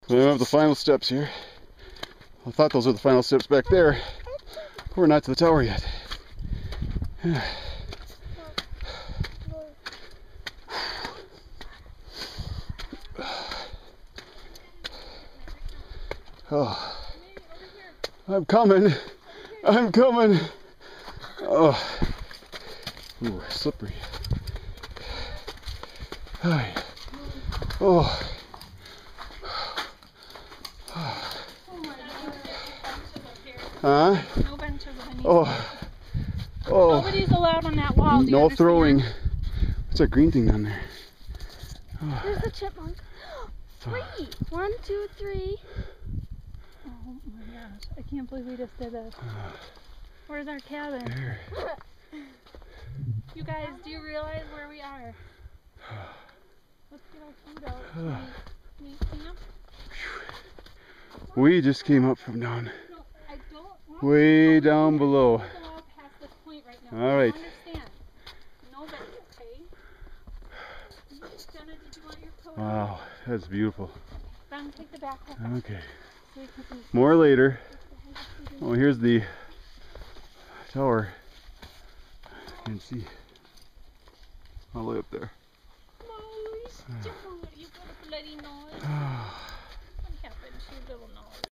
We have the final steps here. I thought those were the final steps back there. We're not to the tower yet. Oh, I'm coming. I'm coming. Oh, ooh, slippery. Hi. Oh. Huh? No benches anymore. Oh. Oh. Nobody's allowed on that wall. No throwing. What's that green thing down there? Oh. There's the chipmunk. 3. 1, 2, 3. Oh my gosh. I can't believe we just did this. Where's our cabin? There. You guys, do you realize where we are? Let's get our food out. Can you camp? We just came up from down. No, I don't want way down below. Past this point right now. All right. Understand? Nobody, okay? Jenna, did you want your coat? Wow, that's beautiful. Then take the backpack. Okay. So we can More later. Oh, here's the tower. You can see all the way up there. Molly, you got a bloody nose. What happened to your little nose?